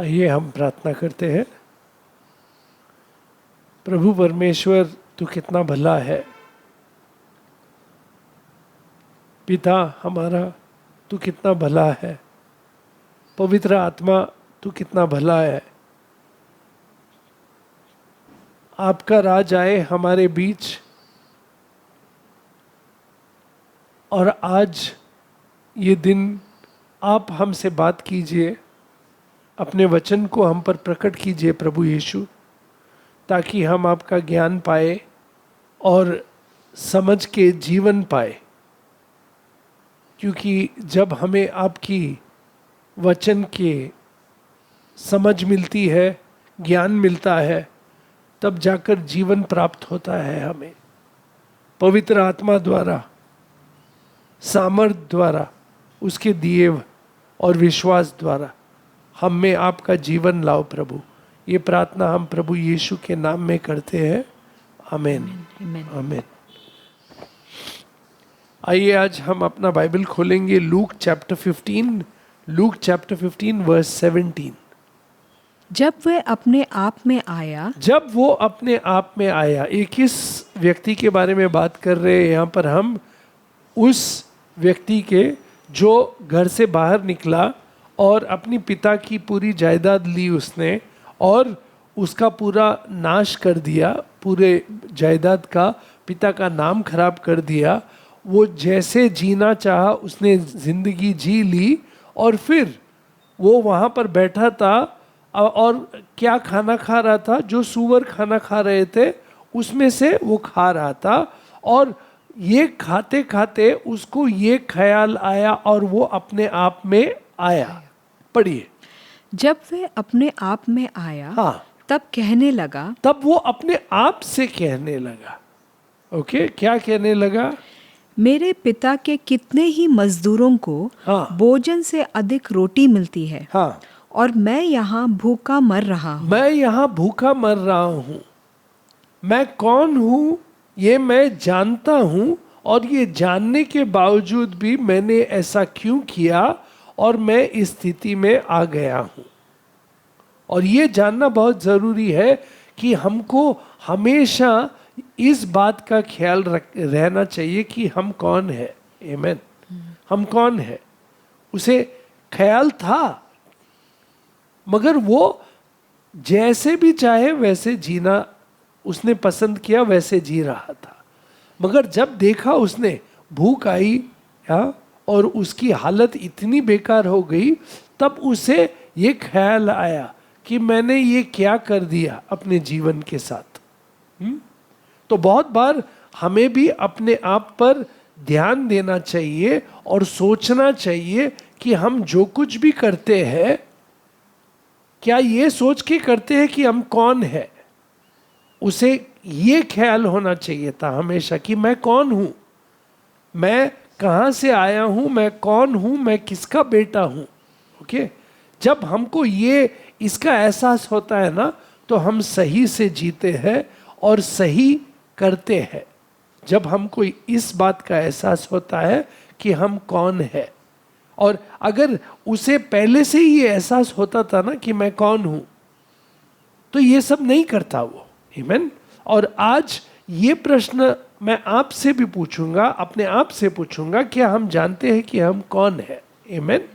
आइए हम प्रार्थना करते हैं। प्रभु परमेश्वर, तू कितना भला है। पिता हमारा, तू कितना भला है। पवित्र आत्मा, तू कितना भला है। आपका राज आए हमारे बीच, और आज ये दिन आप हमसे बात कीजिए, अपने वचन को हम पर प्रकट कीजिए प्रभु यीशु, ताकि हम आपका ज्ञान पाए और समझ के जीवन पाए। क्योंकि जब हमें आपकी वचन के समझ मिलती है, ज्ञान मिलता है, तब जाकर जीवन प्राप्त होता है हमें। पवित्र आत्मा द्वारा, सामर्थ द्वारा, उसके दिए और विश्वास द्वारा हम में आपका जीवन लाओ प्रभु। ये प्रार्थना हम प्रभु यीशु के नाम में करते हैं। आमीन, आमीन। आइए आज हम अपना बाइबल खोलेंगे लूक चैप्टर 15 वर्स 17। जब वो अपने आप में आया, एक किस व्यक्ति के बारे में बात कर रहे हैं यहाँ पर हम? उस व्यक्ति के जो घर से बाहर निकला और अपनी पिता की पूरी जायदाद ली उसने और उसका पूरा नाश कर दिया, पूरे जायदाद का, पिता का नाम खराब कर दिया। वो जैसे जीना चाहा उसने जिंदगी जी ली, और फिर वो वहाँ पर बैठा था और क्या खाना खा रहा था? जो सूअर खाना खा रहे थे उसमें से वो खा रहा था। और ये खाते खाते उसको ये ख्याल आया और वो अपने आप में आया। पढ़िए। जब वे अपने आप में आया, हाँ, तब कहने लगा, तब वो अपने आप से कहने लगा। ओके, क्या कहने लगा? मेरे पिता के कितने ही मजदूरों को हाँ, भोजन से अधिक रोटी मिलती है, हाँ, और मैं यहाँ भूखा मर रहा हूँ। मैं यहाँ भूखा मर रहा हूँ। मैं कौन हूँ ये मैं जानता हूँ, और ये जानने के बावजूद भी मैंने ऐसा क्यों किया और मैं इस स्थिति में आ गया हूँ। और ये जानना बहुत ज़रूरी है कि हमको हमेशा इस बात का ख्याल रहना चाहिए कि हम कौन है। आमीन। हम कौन है, उसे ख्याल था, मगर वो जैसे भी चाहे वैसे जीना उसने पसंद किया, वैसे जी रहा था। मगर जब देखा उसने भूख आई और उसकी हालत इतनी बेकार हो गई, तब उसे ये ख्याल आया कि मैंने ये क्या कर दिया अपने जीवन के साथ। तो बहुत बार हमें भी अपने आप पर ध्यान देना चाहिए और सोचना चाहिए कि हम जो कुछ भी करते हैं, क्या ये सोच के करते हैं कि हम कौन है। उसे ये ख्याल होना चाहिए था हमेशा कि मैं कौन हूँ, मैं कहाँ से आया हूँ, मैं कौन हूँ, मैं किसका बेटा हूँ। ओके, जब हमको ये इसका एहसास होता है ना, तो हम सही से जीते हैं और सही करते हैं। जब हमको इस बात का एहसास होता है कि हम कौन है, और अगर उसे पहले से ही ये एहसास होता था ना कि मैं कौन हूँ, तो ये सब नहीं करता वो। आमीन। और आज ये प्रश्न मैं आपसे भी पूछूंगा, अपने आप से पूछूंगा, क्या हम जानते हैं कि हम कौन है? आमीन।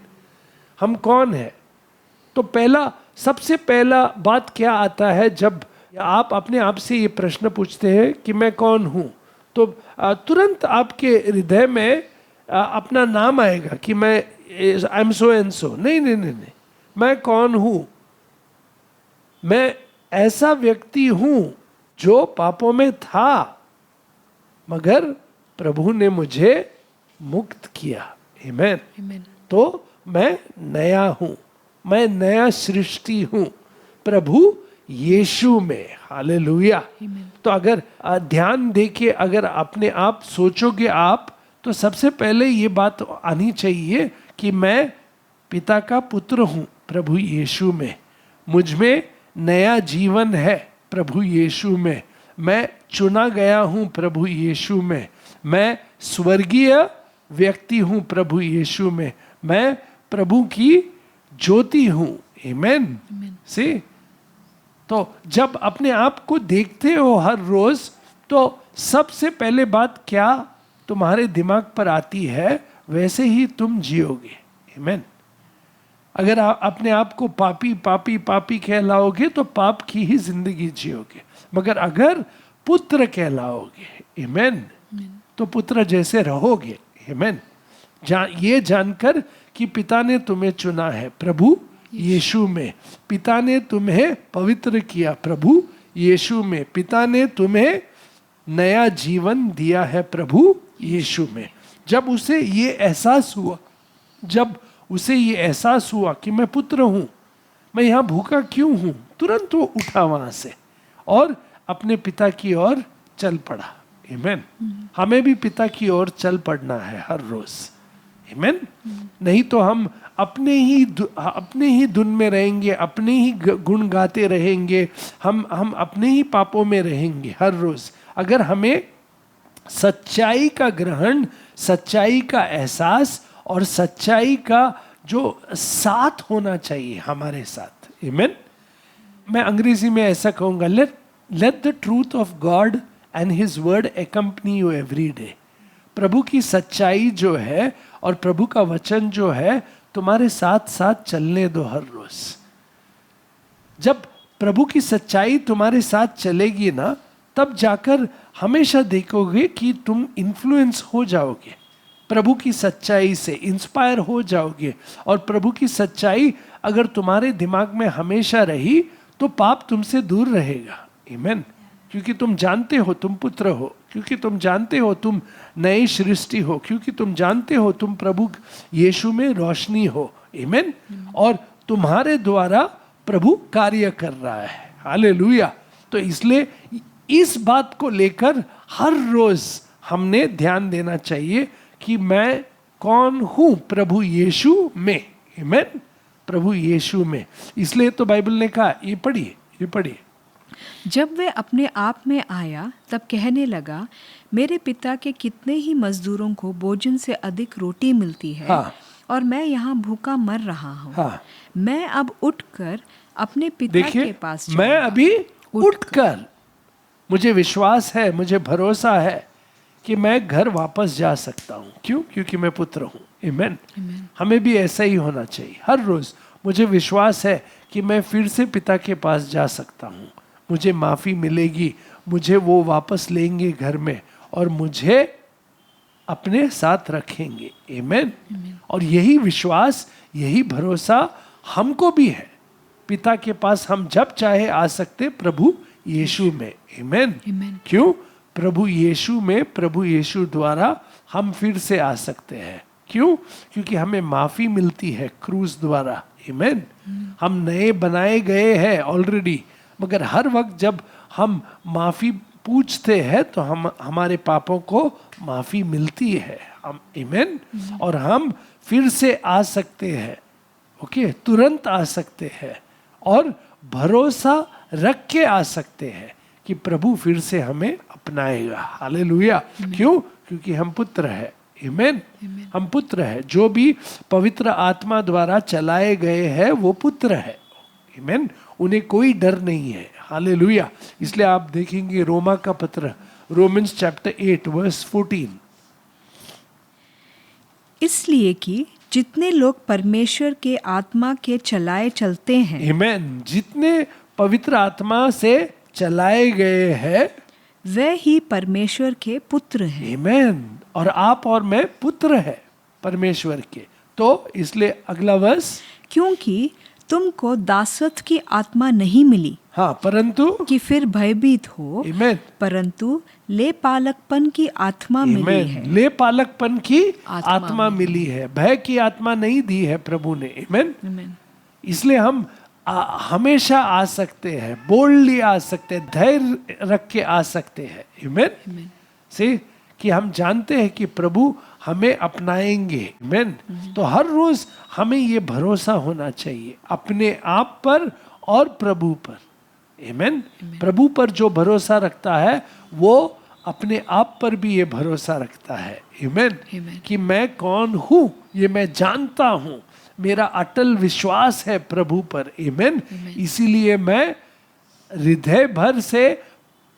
हम कौन है? तो सबसे पहला बात क्या आता है जब आप अपने आप से ये प्रश्न पूछते हैं कि मैं कौन हूँ? तो तुरंत आपके हृदय में अपना नाम आएगा कि मैं I am so and so. नहीं नहीं नहीं नहीं, मैं कौन हूँ? मैं ऐसा व्यक्ति हूँ जो पापों में था, मगर प्रभु ने मुझे मुक्त किया। आमीन। तो मैं नया हूँ, मैं नया सृष्टि हूँ प्रभु यीशु में। हालेलुया। तो अगर ध्यान देके अगर अपने आप सोचोगे आप, तो सबसे पहले ये बात आनी चाहिए कि मैं पिता का पुत्र हूँ प्रभु यीशु में। मुझ में नया जीवन है प्रभु यीशु में। मैं चुना गया हूँ प्रभु यीशु में। मैं स्वर्गीय व्यक्ति हूँ प्रभु यीशु में। मैं प्रभु की ज्योति हूँ आमेन। सी, तो जब अपने आप को देखते हो हर रोज, तो सबसे पहले बात क्या तुम्हारे दिमाग पर आती है, वैसे ही तुम जियोगे। आमेन। अगर आप अपने आप को पापी पापी पापी कहलाओगे तो पाप की ही जिंदगी जियोगे, मगर अगर पुत्र कहलाओगे, आमेन, तो पुत्र जैसे रहोगे। आमेन। ये जानकर कि पिता ने तुम्हें चुना है प्रभु यीशु में, पिता ने तुम्हें पवित्र किया प्रभु यीशु में, पिता ने तुम्हें नया जीवन दिया है प्रभु यीशु में। जब उसे ये एहसास हुआ, जब उसे ये एहसास हुआ कि मैं पुत्र हूं, मैं यहाँ भूखा क्यों हूं, तुरंत वो उठा वहां से और अपने पिता की ओर चल पड़ा। आमेन। हमें भी पिता की ओर चल पड़ना है हर रोज। आमेन। नहीं तो हम अपने ही धुन में रहेंगे, अपने ही गुण गाते रहेंगे, हम अपने ही पापों में रहेंगे हर रोज। अगर हमें सच्चाई का ग्रहण, सच्चाई का एहसास और सच्चाई का जो साथ होना चाहिए हमारे साथ। आमेन। मैं अंग्रेजी में ऐसा कहूंगा, let the truth of God and his word accompany you every day। प्रभु की सच्चाई जो है और प्रभु का वचन जो है तुम्हारे साथ साथ चलने दो हर रोज। जब प्रभु की सच्चाई तुम्हारे साथ चलेगी ना, तब जाकर हमेशा देखोगे कि तुम इन्फ्लुएंस हो जाओगे, प्रभु की सच्चाई से इंस्पायर हो जाओगे। और प्रभु की सच्चाई अगर तुम्हारे दिमाग में हमेशा रही तो पाप तुमसे दूर रहेगा। आमेन। क्योंकि तुम जानते हो तुम पुत्र हो, क्योंकि तुम जानते हो तुम नई सृष्टि हो, क्योंकि तुम जानते हो तुम प्रभु यीशु में रोशनी हो। आमेन। और तुम्हारे द्वारा प्रभु कार्य कर रहा है। हालेलुया। तो इसलिए इस बात को लेकर हर रोज हमने ध्यान देना चाहिए कि मैं कौन हूं प्रभु यीशु में। आमेन। प्रभु यीशु में। इसलिए तो बाइबल ने कहा, ये पढ़िए। जब वह अपने आप में आया तब कहने लगा, मेरे पिता के कितने ही मजदूरों को भोजन से अधिक रोटी मिलती है। हाँ। और मैं यहाँ भूखा मर रहा हूँ। हाँ। मैं अब उठकर अपने पिता के पास जाऊंगा। मैं अभी उठकर, मुझे विश्वास है, मुझे भरोसा है कि मैं घर वापस जा सकता हूँ। क्यों? क्योंकि मैं पुत्र हूँ। आमेन। हमें भी ऐसा ही होना चाहिए हर रोज। मुझे विश्वास है कि मैं फिर से पिता के पास जा सकता हूँ, मुझे माफ़ी मिलेगी, मुझे वो वापस लेंगे घर में और मुझे अपने साथ रखेंगे। आमेन। और यही विश्वास, यही भरोसा हमको भी है। पिता के पास हम जब चाहे आ सकते प्रभु यीशु में। आमेन। क्यों? प्रभु यीशु में, प्रभु यीशु द्वारा हम फिर से आ सकते हैं। क्यों? क्योंकि हमें माफ़ी मिलती है क्रूस द्वारा। आमेन। हम नए बनाए गए हैं ऑलरेडी, मगर हर वक्त जब हम माफ़ी पूछते हैं तो हमारे पापों को माफ़ी मिलती है। हम आमेन। और हम फिर से आ सकते हैं। ओके, तुरंत आ सकते हैं और भरोसा रख के आ सकते हैं कि प्रभु फिर से हमें अपनाएगा। हालेलुया। क्यों? क्योंकि हम पुत्र हैं। आमेन। हम पुत्र हैं। जो भी पवित्र आत्मा द्वारा चलाए गए हैं वो पुत्र है। आमेन। उन्हें कोई डर नहीं है। हालेलुया। इसलिए आप देखेंगे रोमा का पत्र, रोमन्स चैप्टर 8 वर्स 14। इसलिए कि जितने लोग परमेश्वर के आत्मा के चलाए चलते हैं। आमेन। जितने पवित्र आत्मा से चलाए गए हैं वे ही परमेश्वर के पुत्र हैं। आमेन। और आप और मैं पुत्र है परमेश्वर के। तो इसलिए अगला वर्स, क्योंकि तुमको दासत्व की आत्मा नहीं मिली, हाँ, परंतु कि फिर भयभीत हो, आमेन, परंतु ले पालकपन की आत्मा मिली है। ले पालकपन की आत्मा मिली है। भय की आत्मा नहीं दी है प्रभु ने। आमेन। इसलिए हम हमेशा आ सकते हैं, बोल्डली आ सकते हैं, धैर्य रख के आ सकते हैं। आमेन। से कि हम जानते हैं कि प्रभु हमें अपनाएंगे। आमेन। तो हर रोज हमें ये भरोसा होना चाहिए अपने आप पर और प्रभु पर। आमेन। प्रभु पर जो भरोसा रखता है वो अपने आप पर भी ये भरोसा रखता है। आमेन। कि मैं कौन हूँ ये मैं जानता हूँ, मेरा अटल विश्वास है प्रभु पर। आमेन। इसीलिए मैं हृदय भर से,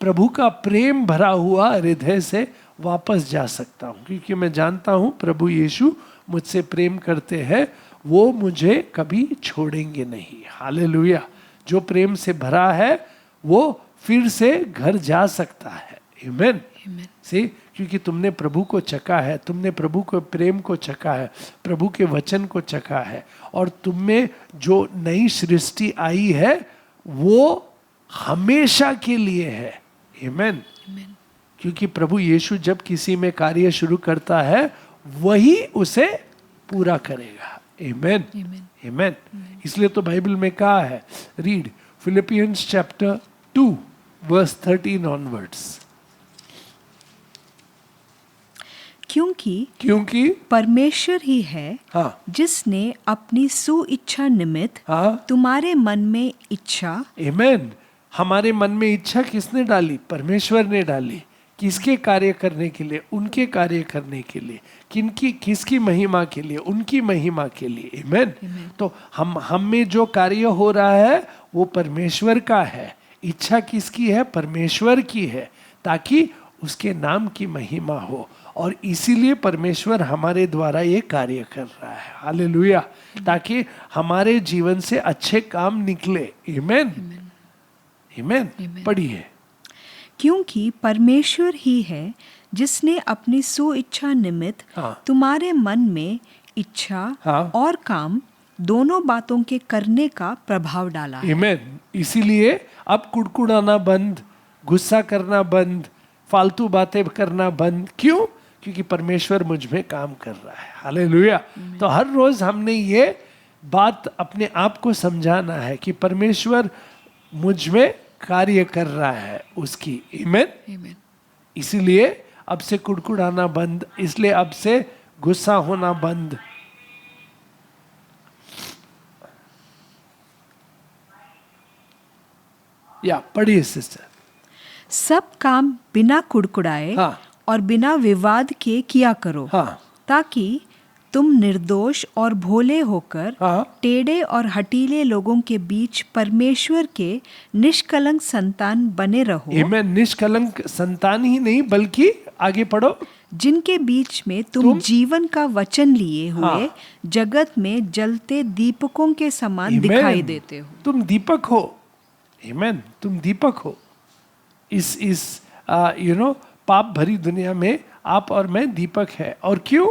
प्रभु का प्रेम भरा हुआ हृदय से वापस जा सकता हूँ, क्योंकि मैं जानता हूँ प्रभु यीशु मुझसे प्रेम करते हैं, वो मुझे कभी छोड़ेंगे नहीं। हालेलुया। जो प्रेम से भरा है वो फिर से घर जा सकता है। आमेन। से क्योंकि तुमने प्रभु को चखा है, तुमने प्रभु को प्रेम को चखा है, प्रभु के वचन को चखा है, और तुम में जो नई सृष्टि आई है वो हमेशा के लिए है। आमेन। क्योंकि प्रभु यीशु जब किसी में कार्य शुरू करता है वही उसे पूरा करेगा। आमेन। आमेन। इसलिए तो बाइबल में कहा है, read Philippians chapter 2 verse 13 onwards. क्योंकि परमेश्वर ही है जिसने अपनी सुइच्छा निमित्त तुम्हारे मन में इच्छा। आमेन। हमारे मन में इच्छा किसने डाली? परमेश्वर ने डाली। किसके कार्य करने के लिए? उनके कार्य करने के लिए। किसकी महिमा के लिए? उनकी महिमा के लिए। आमेन। तो हम में जो कार्य हो रहा है वो परमेश्वर का है। इच्छा किसकी है? परमेश्वर की है, ताकि उसके नाम की महिमा हो, और इसीलिए परमेश्वर हमारे द्वारा ये कार्य कर रहा है। हालेलुया। ताकि हमारे जीवन से अच्छे काम निकले। आमेन। आमेन। पढ़िए। क्योंकि परमेश्वर ही है जिसने अपनी सुइच्छा निमित्त तुम्हारे मन में इच्छा और काम दोनों बातों के करने का प्रभाव डाला है। आमेन। इसीलिए अब कुड़कुड़ाना बंद, गुस्सा करना बंद, फालतू बातें करना बंद। क्यों? क्योंकि परमेश्वर मुझ में काम कर रहा है। हालेलुया। तो हर रोज हमने ये बात अपने आप को समझाना है कि परमेश्वर मुझ में कार्य कर रहा है उसकी। आमेन। इसीलिए अब से कुड़कुड़ाना बंद, इसलिए अब से गुस्सा होना बंद। या पढ़िए सिस्टर। सब काम बिना कुड़कुड़ाए और बिना विवाद के किया करो, ताकि तुम निर्दोष और भोले होकर टेढ़े और हठीले लोगों के बीच परमेश्वर के निष्कलंक संतान बने रहो। आमेन। निष्कलंक संतान ही नहीं, बल्कि आगे पढ़ो, जिनके बीच में तुम जीवन का वचन लिए हुए जगत में जलते दीपकों के समान दिखाई देते हो। तुम दीपक हो। आमेन। तुम दीपक हो। इस पाप भरी दुनिया में आप और मैं दीपक है। और क्यों?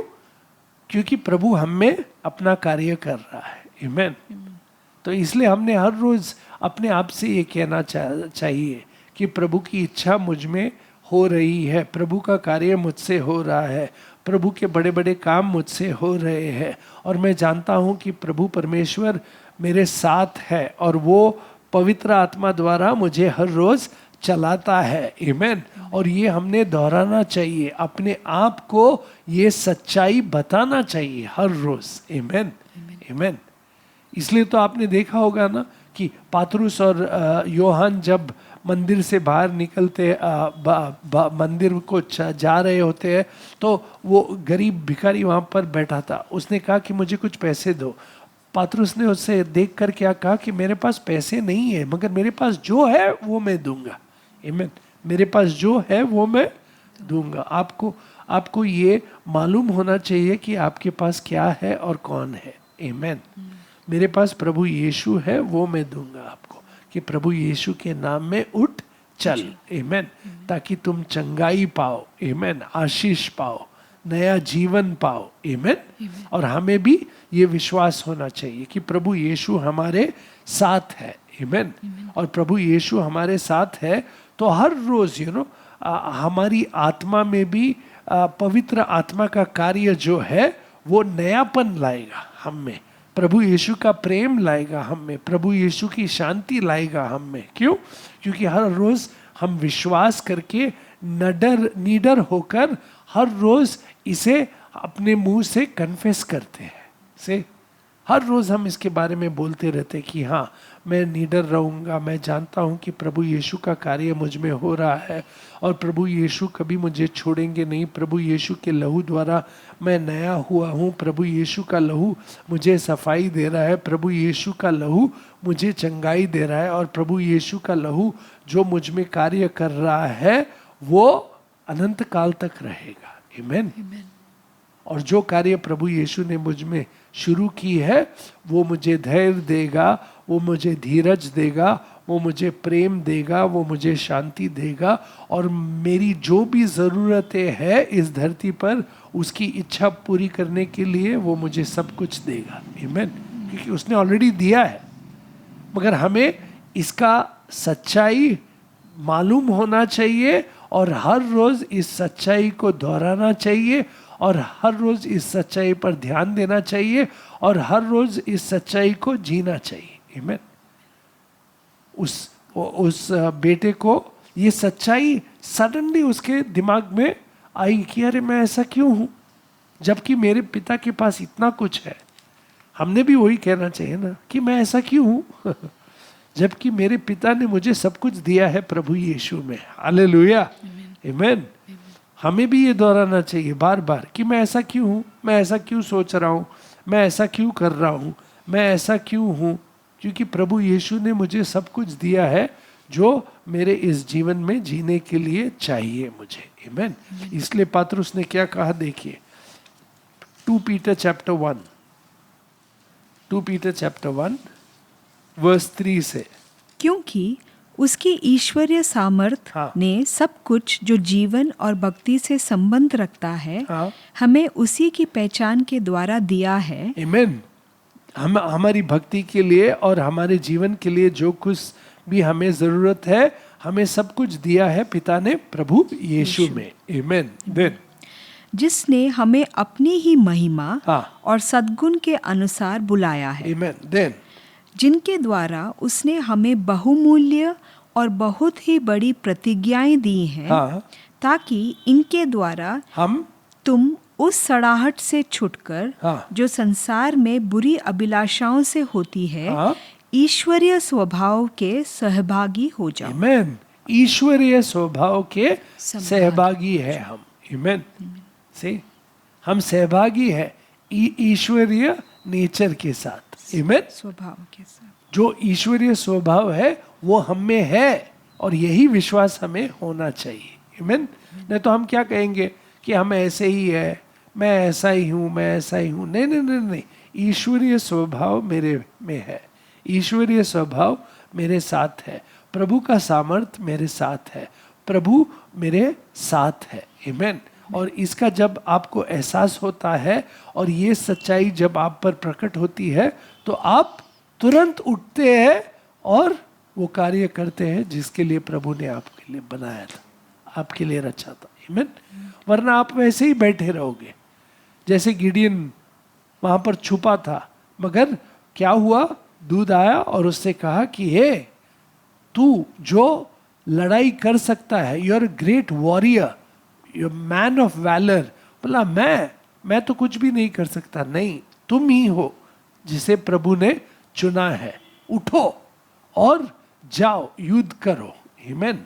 क्योंकि प्रभु हम में अपना कार्य कर रहा है। आमेन। तो इसलिए हमने हर रोज अपने आप से ये कहना चाहिए कि प्रभु की इच्छा मुझ में हो रही है, प्रभु का कार्य मुझसे हो रहा है, प्रभु के बड़े बड़े काम मुझसे हो रहे हैं, और मैं जानता हूँ कि प्रभु परमेश्वर मेरे साथ है और वो पवित्र आत्मा द्वारा मुझे हर रोज चलाता है। आमेन। और ये हमने दोहराना चाहिए, अपने आप को ये सच्चाई बताना चाहिए हर रोज। आमेन। आमेन। इसलिए तो आपने देखा होगा ना कि पातरुस और योहान जब मंदिर से बाहर निकलते, मंदिर को जा रहे होते हैं, तो वो गरीब भिखारी वहाँ पर बैठा था। उसने कहा कि मुझे कुछ पैसे दो। पातरुस ने उससे देख कर क्या कहा कि मेरे पास पैसे नहीं है, मगर मेरे पास जो है वो मैं दूंगा। आमीन। मेरे पास जो है वो मैं दूंगा। आपको ये मालूम होना चाहिए कि आपके पास क्या है और कौन है। आमीन। मेरे पास प्रभु यीशु है, वो मैं दूंगा आपको, कि प्रभु यीशु के नाम में उठ चल। आमीन। ताकि तुम चंगाई पाओ। आमीन। आशीष पाओ, नया जीवन पाओ। आमीन। और हमें भी ये विश्वास होना चाहिए कि प्रभु यीशु हमारे साथ है। आमीन। और प्रभु यीशु हमारे साथ है तो हर रोज हमारी आत्मा में भी पवित्र आत्मा का कार्य जो है वो नयापन लाएगा हम में। प्रभु यीशु का प्रेम लाएगा हम में, प्रभु यीशु की शांति लाएगा हम में। क्यों? क्योंकि हर रोज हम विश्वास करके निडर होकर हर रोज इसे अपने मुंह से कन्फेस करते हैं। से हर रोज हम इसके बारे में बोलते रहते कि हाँ, मैं निडर रहूंगा, मैं जानता हूँ कि प्रभु यीशु का कार्य मुझ में हो रहा है और प्रभु यीशु कभी मुझे छोड़ेंगे नहीं। प्रभु यीशु के लहू द्वारा मैं नया हुआ हूँ, प्रभु यीशु का लहू मुझे सफाई दे रहा है, प्रभु यीशु का लहू मुझे चंगाई दे रहा है और प्रभु यीशु का लहू जो मुझ में कार्य कर रहा है वो अनंत काल तक रहेगा। आमीन। और जो कार्य प्रभु यीशु ने मुझ में शुरू की है वो मुझे धैर्य देगा, वो मुझे धीरज देगा, वो मुझे प्रेम देगा, वो मुझे शांति देगा और मेरी जो भी ज़रूरतें हैं इस धरती पर उसकी इच्छा पूरी करने के लिए वो मुझे सब कुछ देगा। आमीन। क्योंकि उसने ऑलरेडी दिया है, मगर हमें इसका सच्चाई मालूम होना चाहिए और हर रोज इस सच्चाई को दोहराना चाहिए और हर रोज इस सच्चाई पर ध्यान देना चाहिए और हर रोज इस सच्चाई को जीना चाहिए। आमीन। उस बेटे को ये सच्चाई सडनली उसके दिमाग में आई कि अरे मैं ऐसा क्यों हूं जबकि मेरे पिता के पास इतना कुछ है। हमने भी वही कहना चाहिए ना कि मैं ऐसा क्यों हूं जबकि मेरे पिता ने मुझे सब कुछ दिया है प्रभु यीशु में। हालेलुया। आमीन। हमें भी ये दोहराना चाहिए बार बार कि मैं ऐसा क्यों हूँ, मैं ऐसा क्यों सोच रहा हूँ, मैं ऐसा क्यों कर रहा हूँ, मैं ऐसा क्यों हूँ, क्योंकि प्रभु यीशु ने मुझे सब कुछ दिया है जो मेरे इस जीवन में जीने के लिए चाहिए मुझे। आमीन। इसलिए पतरस ने क्या कहा, देखिए 2 Peter chapter 1 verse 3 से, क्योंकि उसकी ईश्वरीय सामर्थ ने सब कुछ जो जीवन और भक्ति से संबंध रखता है हमें उसी की पहचान के द्वारा दिया है। आमीन। हम हमारी भक्ति के लिए और हमारे जीवन के लिए जो कुछ भी हमें जरूरत है हमें सब कुछ दिया है पिता ने प्रभु यीशु में। आमीन। देन जिसने हमें अपनी ही महिमा और सद्गुण के अनुसार बुलाया है। आमीन। देन जिनके द्वारा उसने हमें बहुमूल्य और बहुत ही बड़ी प्रतिज्ञाएं दी हैं ताकि इनके द्वारा तुम उस सड़ाहट से छुटकर जो संसार में बुरी अभिलाषाओं से होती है ईश्वरीय स्वभाव के सहभागी हो जाओ। आमीन। ईश्वरीय स्वभाव के सहभागी है हम। आमीन। से हम सहभागी है ईश्वरीय नेचर के साथ। आमीन। स्वभाव के साथ जो ईश्वरीय स्वभाव है वो हम में है और यही विश्वास हमें होना चाहिए। आमीन। नहीं तो हम क्या कहेंगे कि हम ऐसे ही है, मैं ऐसा ही हूँ, मैं ऐसा ही हूँ। नहीं नहीं नहीं नहीं, ईश्वरीय स्वभाव मेरे में है, ईश्वरीय स्वभाव मेरे साथ है, प्रभु का सामर्थ मेरे साथ है, प्रभु मेरे साथ है। आमीन। और इसका जब आपको एहसास होता है और ये सच्चाई जब आप पर प्रकट होती है तो आप तुरंत उठते हैं और वो कार्य करते हैं जिसके लिए प्रभु ने आपके लिए बनाया था, आपके लिए रचा था। आमीन। वरना आप वैसे ही बैठे रहोगे जैसे गिडियन वहां पर छुपा था, मगर क्या हुआ, दूध आया और उससे कहा कि हे तू जो लड़ाई कर सकता है, you are a great warrior, you man of valour. बोला मैं तो कुछ भी नहीं कर सकता। नहीं, तुम ही हो जिसे प्रभु ने चुना है, उठो और जाओ युद्ध करो। आमीन।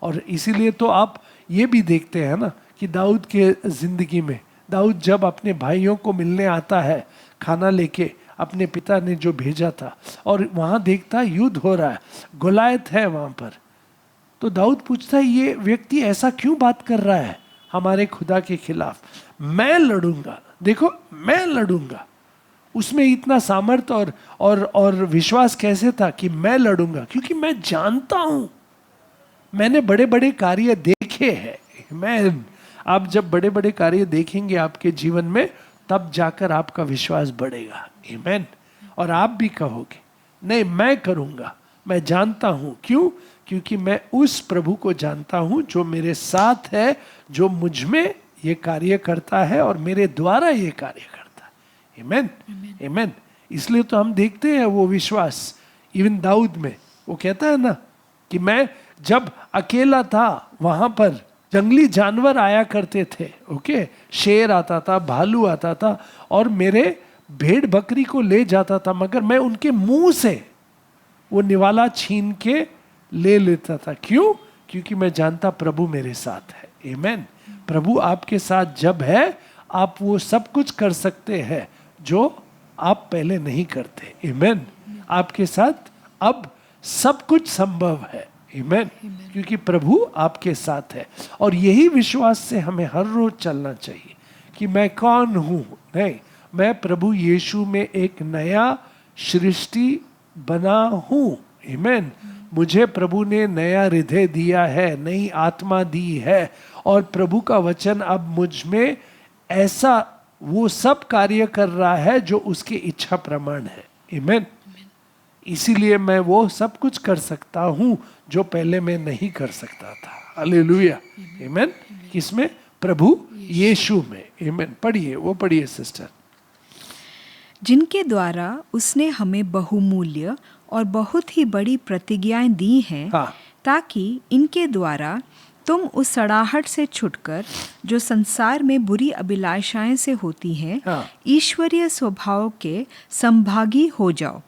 और इसीलिए तो आप ये भी देखते हैं ना कि दाऊद के जिंदगी में, दाऊद जब अपने भाइयों को मिलने आता है खाना लेके, अपने पिता ने जो भेजा था, और वहां देखता युद्ध हो रहा है, गोलायत है वहां पर, तो दाऊद पूछता है ये व्यक्ति ऐसा क्यों बात कर रहा है हमारे खुदा के खिलाफ। मैं लड़ूंगा, देखो मैं लड़ूंगा। उसमें इतना सामर्थ और विश्वास कैसे था कि मैं लड़ूंगा, क्योंकि मैं जानता हूं, मैंने बड़े बड़े कार्य देखे हैं। मैं आप जब बड़े बड़े कार्य देखेंगे आपके जीवन में तब जाकर आपका विश्वास बढ़ेगा। आमीन। और आप भी कहोगे नहीं मैं करूंगा, मैं जानता हूं। क्यों? क्योंकि मैं उस प्रभु को जानता हूं जो मेरे साथ है, जो मुझ में ये कार्य करता है और मेरे द्वारा ये कार्य करता है। आमीन। आमीन। इसलिए तो हम देखते हैं वो विश्वास इवन दाऊद में। वो कहता है ना कि मैं जब अकेला था वहां पर जंगली जानवर आया करते थे, ओके, शेर आता था, भालू आता था, और मेरे भेड़ बकरी को ले जाता था, मगर मैं उनके मुंह से वो निवाला छीन के ले लेता था। क्यों? क्योंकि मैं जानता प्रभु मेरे साथ है। आमेन। प्रभु आपके साथ जब है, आप वो सब कुछ कर सकते हैं जो आप पहले नहीं करते। आमेन। आपके साथ अब सब कुछ संभव है। आमेन। क्योंकि प्रभु आपके साथ है। और यही विश्वास से हमें हर रोज चलना चाहिए कि मैं कौन हूं? नहीं, मैं प्रभु यीशु में एक नया सृष्टि बना हूं। आमेन। मुझे प्रभु ने नया हृदय दिया है, नई आत्मा दी है, और प्रभु का वचन अब मुझ में ऐसा वो सब कार्य कर रहा है जो उसकी इच्छा प्रमाण है। आमेन। इसीलिए मैं वो सब कुछ कर सकता हूं जो पहले मैं नहीं कर सकता था। हालेलुया। आमेन। किसमें? प्रभु यीशु में। आमेन। पढ़िए, वो पढ़िए सिस्टर। जिनके द्वारा उसने हमें बहुमूल्य और बहुत ही बड़ी प्रतिज्ञाएं दी हैं, हाँ। ताकि इनके द्वारा तुम उस सड़ाहट से छुटकर जो संसार में बुरी अभिलाषाएं से होती हैं, हाँ। ईश्वरीय स्वभाव के संभागी हो जाओ।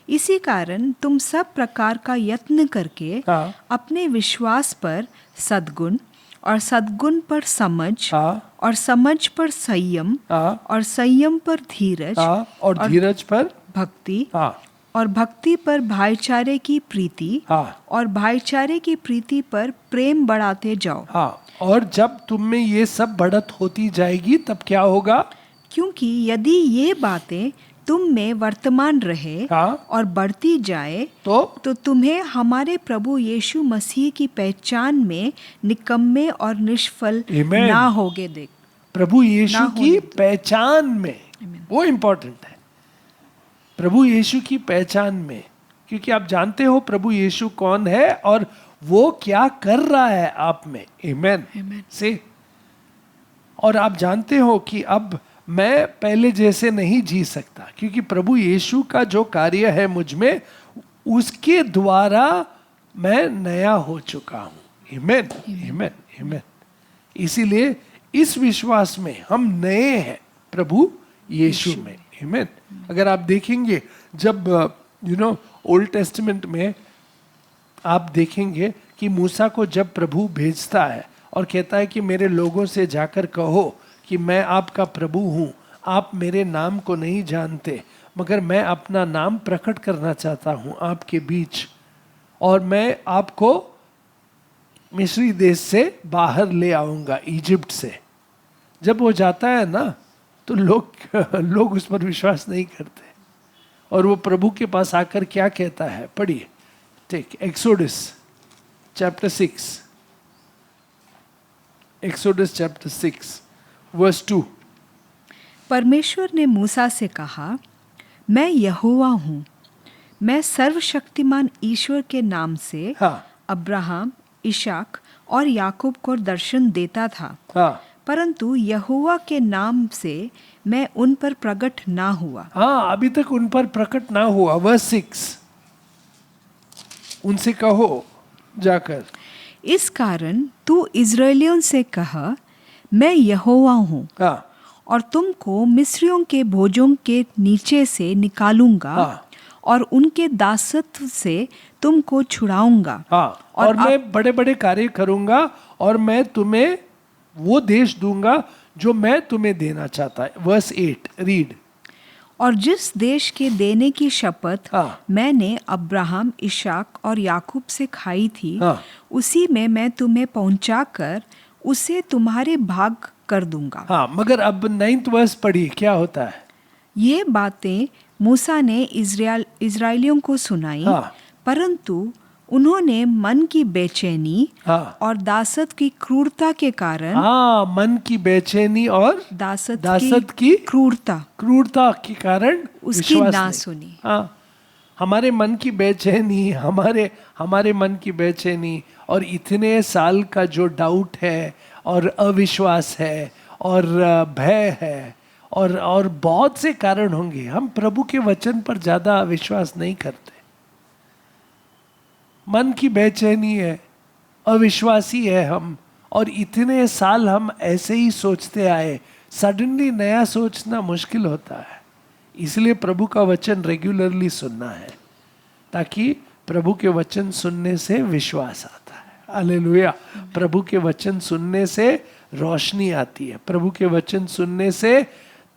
इसी कारण तुम सब प्रकार का यत्न करके हाँ। अपने विश्वास पर सद्गुण, और सद्गुण पर समझ, हाँ। और समझ पर संयम, हाँ। और संयम पर धीरज, हाँ। और धीरज पर भक्ति, हाँ। और भक्ति पर भाईचारे की प्रीति, हाँ। और भाईचारे की प्रीति पर प्रेम बढ़ाते जाओ। हाँ। और जब तुम में ये सब बढ़त होती जाएगी तब क्या होगा? क्योंकि यदि ये बातें तुम में वर्तमान रहे, हाँ। और बढ़ती जाए, तो तुम्हें हमारे प्रभु यीशु मसीह की पहचान में निकम्मे और निष्फल Amen. ना होगे देख। प्रभु यीशु ना की होने पहचान में, Amen. वो इंपॉर्टेंट है। प्रभु यीशु की पहचान में, क्योंकि आप जानते हो प्रभु यीशु कौन है और वो क्या कर रहा है आप में। आमेन से। और आप जानते हो कि अब मैं पहले जैसे नहीं जी सकता, क्योंकि प्रभु यीशु का जो कार्य है मुझ में, उसके द्वारा मैं नया हो चुका हूं। आमेन। आमेन। आमेन। इसीलिए इस विश्वास में हम नए हैं प्रभु यीशु में। आमेन। अगर आप देखेंगे, जब ओल्ड टेस्टामेंट में आप देखेंगे कि मूसा को जब प्रभु भेजता है और कहता है कि मेरे लोगों से जाकर कहो कि मैं आपका प्रभु हूं, आप मेरे नाम को नहीं जानते, मगर मैं अपना नाम प्रकट करना चाहता हूं आपके बीच, और मैं आपको मिस्री देश से बाहर ले आऊंगा, इजिप्ट से। जब वो जाता है ना, तो लोग उस पर विश्वास नहीं करते, और वो प्रभु के पास आकर क्या कहता है? पढ़िए, take Exodus chapter 6, Exodus chapter 6 verse 2। परमेश्वर ने मूसा से कहा, मैं यहोवा हूँ। मैं सर्वशक्तिमान ईश्वर के नाम से हाँ। अब्राहम, इशाक और याकूब को दर्शन देता था। हाँ। परंतु यहोवा के नाम से मैं उन पर प्रकट ना हुआ। हाँ, अभी तक उन पर प्रकट ना हुआ। वर्स 6, उनसे कहो जाकर, इस कारण तू इज़राइलियों से कह, मैं यहोवा हूँ। हाँ। और तुमको मिस्रियों के भोजों के नीचे से निकालूंगा। हाँ। और उनके दासत्व से तुमको छुड़ाऊंगा। हाँ। और मैं बड़े बड़े कार्य करूंगा, और मैं तुम्हें वो देश दूंगा जो मैं तुम्हें देना चाहता है। Verse 8 read. और जिस देश के देने की शपथ हाँ। मैंने अब्राहम, इशाक और याकूब से खाई थी, हाँ। उसी में मैं तुम्हें पहुंचाकर उसे तुम्हारे भाग कर दूंगा। हाँ, मगर अब 9th वर्स पढ़िए, क्या होता है? ये बातें मूसा ने इज़राइलियों को सुनाई। हाँ। परंतु उन्होंने मन की बेचैनी हाँ। और दासत की क्रूरता के कारण, हाँ, मन की बेचैनी और दासत की क्रूरता के कारण उसकी विश्वास ना नहीं। सुनी। हाँ, हमारे मन की बेचैनी, हमारे मन की बेचैनी, और इतने साल का जो डाउट है और अविश्वास है और भय है, और बहुत से कारण होंगे, हम प्रभु के वचन पर ज्यादा विश्वास नहीं करते। मन की बेचैनी है, अविश्वासी है हम, और इतने साल हम ऐसे ही सोचते आए। सडनली नया सोचना मुश्किल होता है। इसलिए प्रभु का वचन रेगुलरली सुनना है, ताकि प्रभु के वचन सुनने से विश्वास आता है। हालेलुया। प्रभु के वचन सुनने से रोशनी आती है, प्रभु के वचन सुनने से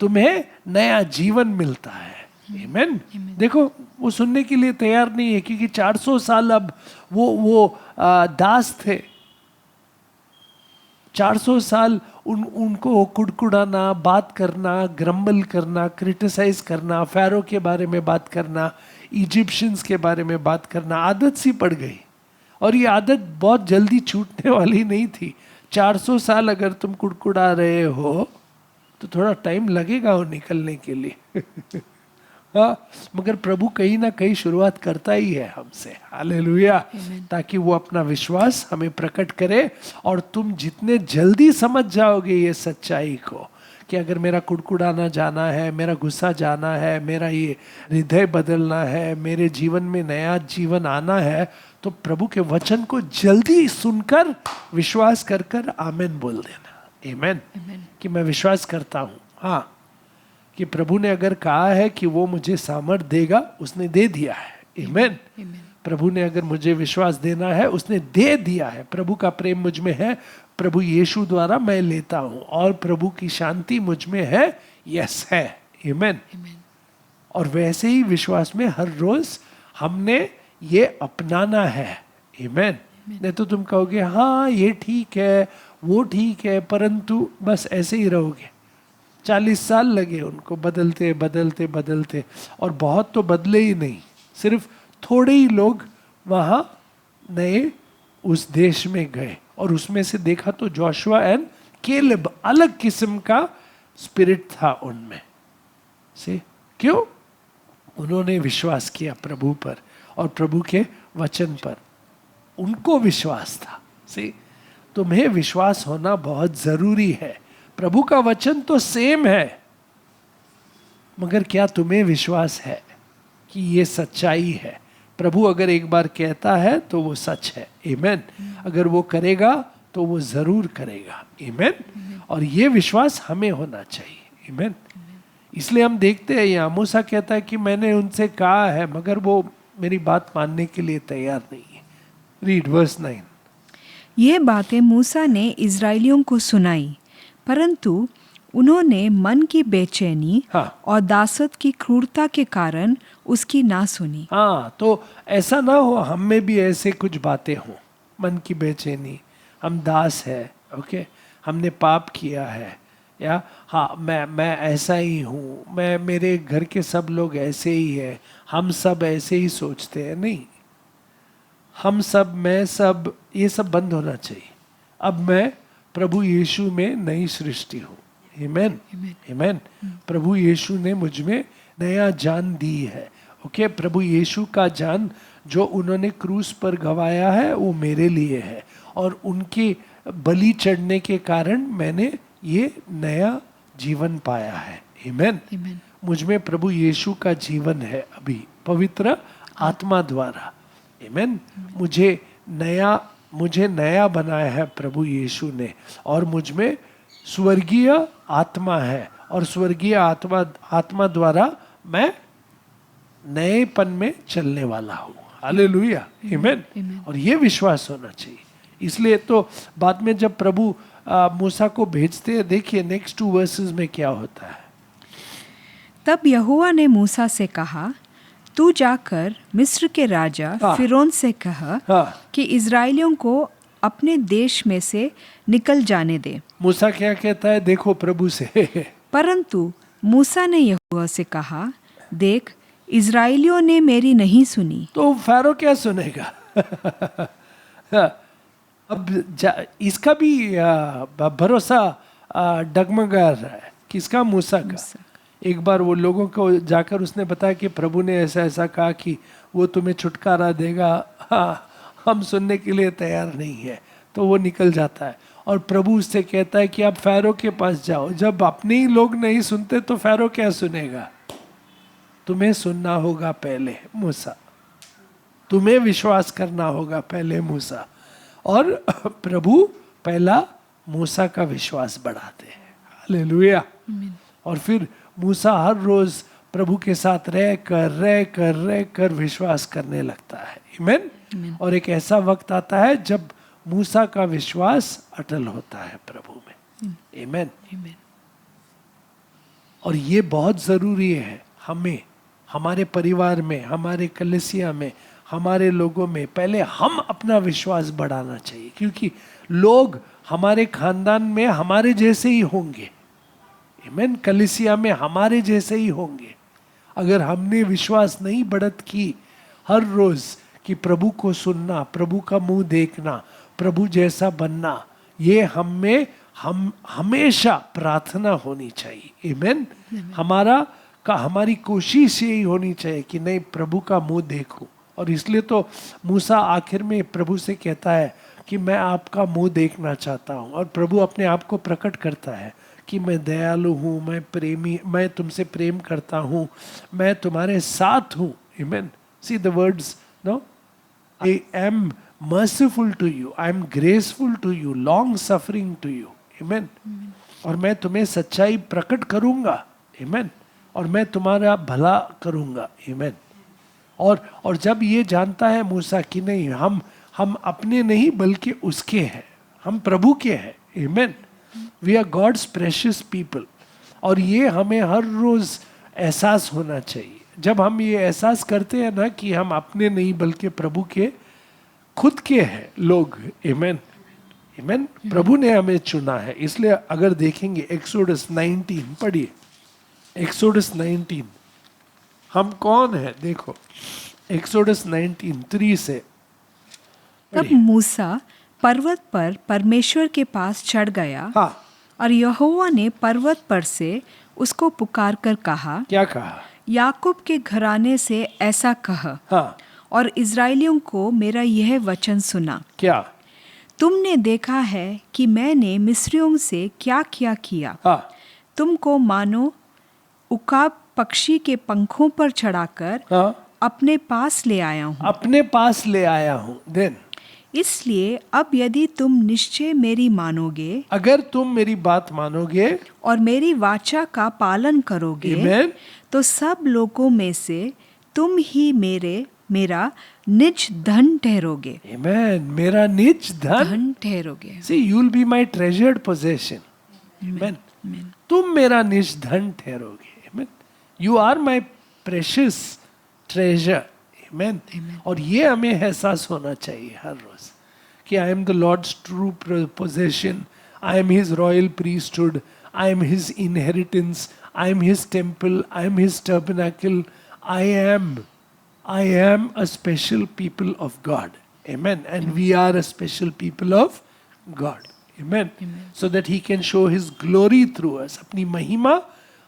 तुम्हें नया जीवन मिलता है। आमीन। देखो वो सुनने के लिए तैयार नहीं है, क्योंकि 400 साल अब वो दास थे। 400 साल उनको कुड़कुड़ाना, बात करना, ग्रम्बल करना, क्रिटिसाइज करना, फ़ारो के बारे में बात करना, इजिप्शियंस के बारे में बात करना आदत सी पड़ गई। और ये आदत बहुत जल्दी छूटने वाली नहीं थी। 400 साल अगर तुम कुड़कुड़ा रहे हो तो थोड़ा टाइम लगेगा वो निकलने के लिए। हाँ, मगर प्रभु कहीं ना कहीं शुरुआत करता ही है हमसे। हालेलुया। ताकि वो अपना विश्वास हमें प्रकट करे, और तुम जितने जल्दी समझ जाओगे ये सच्चाई को कि अगर मेरा कुड़कुड़ाना जाना है, मेरा गुस्सा जाना है, मेरा ये हृदय बदलना है, मेरे जीवन में नया जीवन आना है, तो प्रभु के वचन को जल्दी सुनकर विश्वास कर कर आमेन बोल देना। आमेन। कि मैं विश्वास करता हूँ, हाँ, कि प्रभु ने अगर कहा है कि वो मुझे सामर्थ देगा, उसने दे दिया है। आमेन। प्रभु ने अगर मुझे विश्वास देना है, उसने दे दिया है। प्रभु का प्रेम मुझ में है, प्रभु यीशु द्वारा मैं लेता हूँ, और प्रभु की शांति मुझ में है, यस है। आमेन। और वैसे ही विश्वास में हर रोज हमने ये अपनाना है। आमेन। नहीं तो तुम कहोगे हाँ ये ठीक है, वो ठीक है, परंतु बस ऐसे ही रहोगे। 40 साल लगे उनको बदलते बदलते बदलते, और बहुत तो बदले ही नहीं, सिर्फ थोड़े ही लोग वहाँ नए उस देश में गए, और उसमें से देखा तो जोशुआ एंड केलेब, अलग किस्म का स्पिरिट था उनमें से। क्यों? उन्होंने विश्वास किया प्रभु पर और प्रभु के वचन पर, उनको विश्वास था। से तुम्हें विश्वास होना बहुत जरूरी है। प्रभु का वचन तो सेम है, मगर क्या तुम्हें विश्वास है कि ये सच्चाई है? प्रभु अगर एक बार कहता है तो वो सच है। आमेन। अगर वो करेगा तो वो जरूर करेगा। आमेन। और ये विश्वास हमें होना चाहिए। आमेन। इसलिए हम देखते हैं यहाँ मूसा कहता है कि मैंने उनसे कहा है, मगर वो मेरी बात मानने के लिए तैयार नहीं है। Read verse 9। ये बातें मूसा ने इज़राइलियों को सुनाई, परंतु उन्होंने मन की बेचैनी और दासत की क्रूरता के कारण उसकी ना सुनी। हाँ, तो ऐसा ना हो हम में भी ऐसे कुछ बातें हों, मन की बेचैनी, हम दास है, ओके, हमने पाप किया है, या हाँ मैं ऐसा ही हूँ, मैं, मेरे घर के सब लोग ऐसे ही है, हम सब ऐसे ही सोचते हैं। नहीं, हम सब, मैं सब, ये सब बंद होना चाहिए। अब मैं प्रभु यीशु में नई सृष्टि हूँ। आमेन। आमेन। प्रभु यीशु ने मुझ में नया जान दी है। ओके, प्रभु यीशु का जान जो उन्होंने क्रूस पर गवाया है वो मेरे लिए है, और उनके बलि चढ़ने के कारण मैंने ये नया जीवन पाया है। आमेन। मुझ में प्रभु यीशु का जीवन है अभी पवित्र आत्मा द्वारा। आमेन। मुझे नया बनाया है प्रभु यीशु ने, और मुझ में स्वर्गीय आत्मा है, और स्वर्गीय आत्मा द्वारा मैं नएपन में चलने वाला हूँ। हालेलुया। आमेन। और ये विश्वास होना चाहिए। इसलिए तो बाद में जब प्रभु मूसा को भेजते हैं, देखिए नेक्स्ट 2 वर्सेस में क्या होता है। तब यहोवा ने मूसा से कहा, तू जाकर मिस्र के राजा फिरौन से कह कि इज़राइलियों को अपने देश में से निकल जाने दे। मूसा क्या कहता है? देखो प्रभु से। परंतु मूसा ने यहोवा से कहा, देख इज़राइलियों ने मेरी नहीं सुनी। तो फ़ारो क्या सुनेगा? अब इसका भी भरोसा डगमगा रहा है। किसका? मूसा का। एक बार वो लोगों को जाकर उसने बताया कि प्रभु ने ऐसा ऐसा कहा कि वो तुम्हें छुटकारा देगा। हाँ, हम सुनने के लिए तैयार नहीं है। तो वो निकल जाता है, और प्रभु उससे कहता है कि आप फ़ारो के पास जाओ। जब अपने ही लोग नहीं सुनते तो फ़ारो क्या सुनेगा? तुम्हें सुनना होगा पहले मूसा, तुम्हें विश्वास करना होगा पहले मूसा। और प्रभु पहला मूसा का विश्वास बढ़ाते हैं। हालेलुया। और फिर मूसा हर रोज प्रभु के साथ रह कर विश्वास करने लगता है। आमीन। और एक ऐसा वक्त आता है जब मूसा का विश्वास अटल होता है प्रभु में। आमीन। और ये बहुत जरूरी है हमें, हमारे परिवार में, हमारे कलीसिया में, हमारे लोगों में। पहले हम अपना विश्वास बढ़ाना चाहिए, क्योंकि लोग हमारे खानदान में हमारे जैसे ही होंगे। आमीन। कलीसिया में हमारे जैसे ही होंगे। अगर हमने विश्वास नहीं बढ़त की हर रोज कि प्रभु को सुनना, प्रभु का मुंह देखना, प्रभु जैसा बनना, ये हम हमेशा प्रार्थना होनी चाहिए। आमीन। हमारी कोशिश यही होनी चाहिए कि नहीं, प्रभु का मुंह देखूं। और इसलिए तो मूसा आखिर में प्रभु से कहता है कि मैं आपका मुंह देखना चाहता हूं। और प्रभु अपने आप को प्रकट करता है कि मैं दयालु हूं, मैं प्रेमी, मैं तुमसे प्रेम करता हूं, मैं तुम्हारे साथ हूं। आमीन। See the words, no, I am merciful to you, I am graceful to you, long suffering to you. Amen. और मैं तुम्हें सच्चाई प्रकट करूंगा। Amen. और मैं तुम्हारा भला करूंगा। Amen. और जब ये जानता है मूसा कि नहीं, हम अपने नहीं बल्कि उसके हैं, हम प्रभु के हैं। Amen. We are God's precious people. और ये हमें हर रोज एहसास होना चाहिए। जब हम ये एहसास करते हैं ना कि हम अपने नहीं बल्कि प्रभु के, खुद के हैं लोग। आमीन। आमीन। प्रभु ने हमें चुना है। इसलिए अगर देखेंगे एक्सोडस 19 पढ़िए, एक्सोडस 19 हम कौन है देखो, एक्सोडस 19:3 से। तब मूसा पर्वत पर परमेश्वर के पास चढ़ गया। हाँ। और यहोवा ने पर्वत पर से उसको पुकार कर कहा, क्या कहा? याकूब के घराने से ऐसा कह, हाँ। और इज़राइलियों को मेरा यह वचन सुना। क्या? तुमने देखा है कि मैंने मिस्रियों से क्या क्या किया। हाँ। तुमको मानो उकाब पक्षी के पंखों पर चढ़ाकर अपने पास ले आया हूँ। अपने पास ले आया हूँ। देन इसलिए अब यदि तुम निश्चय मेरी मानोगे, अगर तुम मेरी बात मानोगे और मेरी वाचा का पालन करोगे, Amen. तो सब लोगों में से तुम ही मेरा निज धन ठहरोगे। Amen. मेरा निज धन ठहरोगे। See, you'll be my treasured possession. Amen. तुम मेरा निज धन ठहरोगे। Amen. You are my precious treasure. Amen. और ये हमें एहसास होना चाहिए हर रोज कि I am the Lord's true possession. I am His royal priesthood. I am His inheritance. I am His temple. I am His tabernacle. I am a special people of God. Amen. And we are a special people of God. Amen. So that He can show His glory through us. अपनी महिमा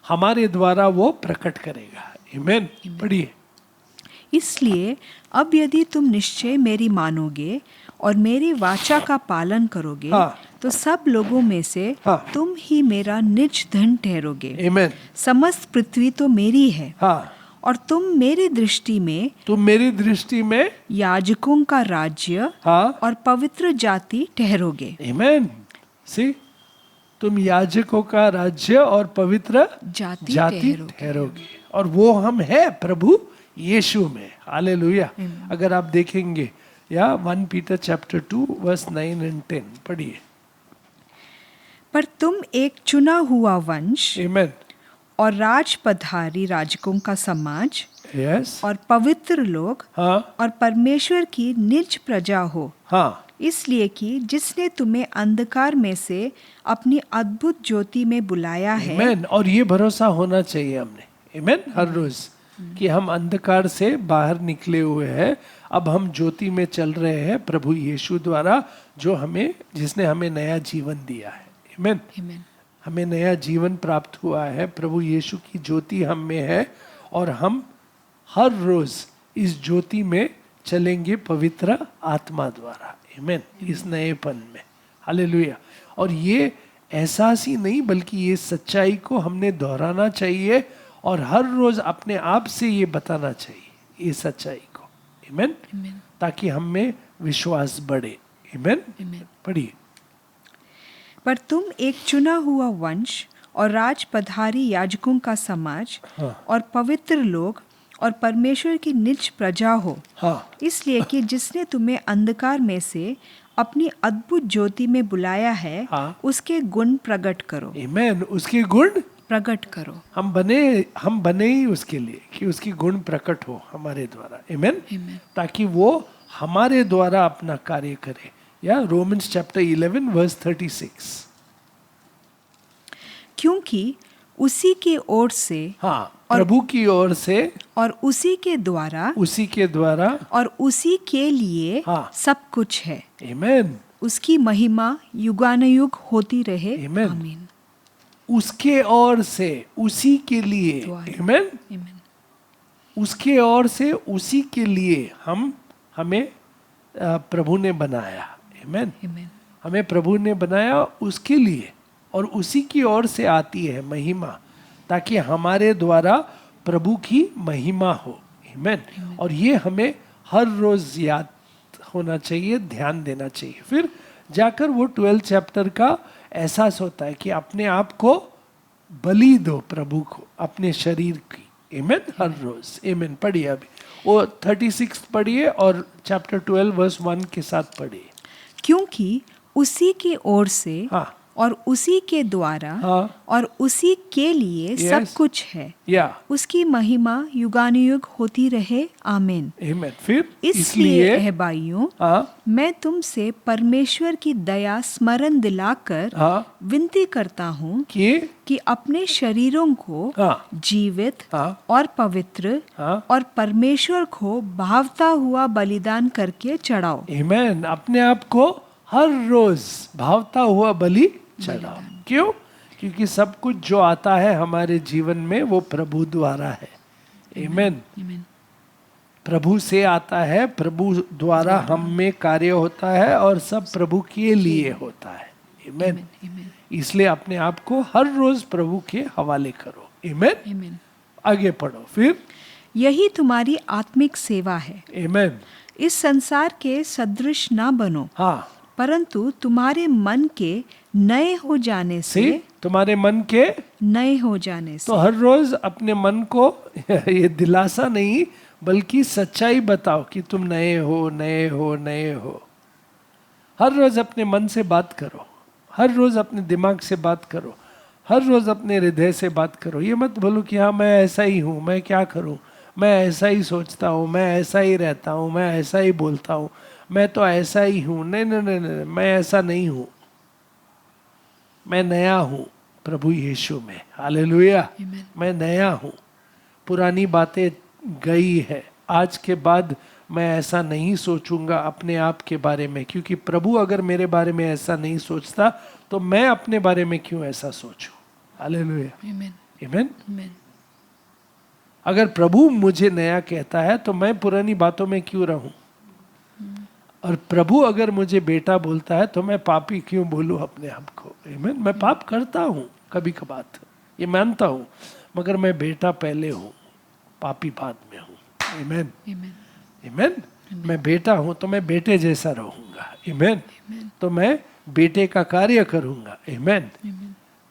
हमारे द्वारा वो प्रकट करेगा। Amen. पढ़िए। इसलिए अब यदि तुम निश्चय मेरी मानोगे और मेरी वाचा का पालन करोगे, तो सब लोगों में से तुम ही मेरा निज धन ठहरोगे। Amen. समस्त पृथ्वी तो मेरी है। और तुम मेरी दृष्टि में याजकों का राज्य और पवित्र जाति ठहरोगे। Amen. See, तुम याजकों का राज्य और पवित्र जाति ठहरोगे। और वो हम है प्रभु यीशु में। हालेलुया। अगर आप देखेंगे 1 Peter chapter 2 verse 9 and 10 पढ़िए। पर तुम एक चुना हुआ वंश, Amen. और राजपधारी राजकों का समाज, Yes. और पवित्र लोग, और परमेश्वर की निज प्रजा हो। इसलिए कि जिसने तुम्हें अंधकार में से अपनी अद्भुत ज्योति में बुलाया है। Amen. और ये भरोसा होना चाहिए हमने। Amen. हर रोज कि हम अंधकार से बाहर निकले हुए हैं, अब हम ज्योति में चल रहे हैं प्रभु यीशु द्वारा, जिसने हमें नया जीवन दिया है। Amen. हमें नया जीवन प्राप्त हुआ है, प्रभु यीशु की ज्योति हम में है, और हम हर रोज इस ज्योति में चलेंगे पवित्र आत्मा द्वारा। आमीन। इस नएपन में। हालेलुया। और ये एहसास ही नहीं बल्कि ये सच्चाई को हमने दोहराना चाहिए और हर रोज अपने आप से ये बताना चाहिए, ये सच्चाई को। आमीन। ताकि हम में विश्वास बढ़े। आमीन। पढ़िए। पर तुम एक चुना हुआ वंश और राजपधारी याजकों का समाज हाँ। और पवित्र लोग और परमेश्वर की निज प्रजा हो, हाँ। इसलिए कि जिसने तुम्हें अंधकार में से अपनी अद्भुत ज्योति में बुलाया है, हाँ। उसके गुण प्रकट करो। आमेन। उसके गुण प्रकट करो। हम बने ही उसके लिए कि उसकी गुण प्रकट हो हमारे द्वारा। आमेन। Amen. ताकि वो हमारे द्वारा अपना कार्य करे। या रोमन्स चैप्टर 11 वर्स 36। क्योंकि उसी की ओर से हाँ, प्रभु की ओर से और उसी के द्वारा और उसी के लिए हाँ। सब कुछ है। आमेन। उसकी महिमा युगानुयुग होती रहे। Amen. आमीन। उसके ओर से उसी के लिए। द्वारा। आमेन। आमीन। उसके ओर से उसी के लिए हमें प्रभु ने बनाया। आमेन। आमीन। हमें प्रभु ने बनाया उसके लिए, और उसी की ओर से आती है महिमा, ताकि हमारे द्वारा प्रभु की महिमा हो। आमेन। और ये हमें हर रोज याद होना चाहिए, ध्यान देना चाहिए। फिर जाकर वो 12 चैप्टर का एहसास होता है कि अपने आप को बलि दो प्रभु को, अपने शरीर की। आमेन। हर रोज। आमेन। पढ़िए अभी वो 36 पढ़िए और चैप्टर 12 वर्स 1 के साथ पढ़िए। क्योंकि उसी की ओर से हाँ। और उसी के द्वारा हाँ। और उसी के लिए सब Yes. कुछ है। या उसकी महिमा युगानुयुग होती रहे। आमीन। आमेन। फिर इसलिए हे भाइयों, हाँ। मैं तुमसे परमेश्वर की दया स्मरण दिलाकर हाँ। विनती करता हूँ कि अपने शरीरों को हाँ। जीवित हाँ। और पवित्र हाँ। और परमेश्वर को भावता हुआ बलिदान करके चढ़ाओ। आमेन। अपने आप को हर रोज भावता हुआ बलि चढ़ाओ। क्यों? क्योंकि सब कुछ जो आता है हमारे जीवन में वो प्रभु द्वारा है। आमेन। प्रभु से आता है, प्रभु द्वारा हम में कार्य होता है, और सब प्रभु के लिए होता है। आमेन। इसलिए अपने आप को हर रोज प्रभु के हवाले करो। आमेन। आगे पढ़ो फिर। यही तुम्हारी आत्मिक सेवा है। आमेन। इस संसार के सदृश ना बनो, हाँ। परंतु तुम्हारे मन के नए हो जाने से तुम्हारे मन के नए हो जाने से। तो हर रोज अपने मन को ये दिलासा नहीं बल्कि सच्चाई बताओ कि तुम नए हो, नए हो, नए हो। हर रोज अपने मन से बात करो, हर रोज अपने दिमाग से बात करो, हर रोज अपने हृदय से बात करो। ये मत बोलो कि हाँ मैं ऐसा ही हूँ, मैं क्या करूँ, मैं ऐसा ही सोचता हूँ, मैं ऐसा ही रहता हूँ, मैं ऐसा ही बोलता हूँ, मैं तो ऐसा ही हूँ। नहीं नहीं नहीं नहीं, मैं ऐसा नहीं हूँ, मैं नया हूँ प्रभु यीशु में। हालेलुया। मैं नया हूँ, पुरानी बातें गई है, आज के बाद मैं ऐसा नहीं सोचूंगा अपने आप के बारे में, क्योंकि प्रभु अगर मेरे बारे में ऐसा नहीं सोचता तो मैं अपने बारे में क्यों ऐसा सोचूं। हालेलुया। आमीन। अगर प्रभु मुझे नया कहता है तो मैं पुरानी बातों में क्यों रहूं, और प्रभु अगर मुझे बेटा बोलता है तो मैं पापी क्यों बोलूं अपने आप को। आमीन। मैं पाप करता हूं कभी कभार, ये मानता हूं, मगर मैं बेटा पहले हूं, पापी बाद में हूं। आमीन। आमीन। मैं बेटा हूं तो मैं बेटे जैसा रहूंगा। आमीन। तो मैं बेटे का कार्य करूंगा। आमीन।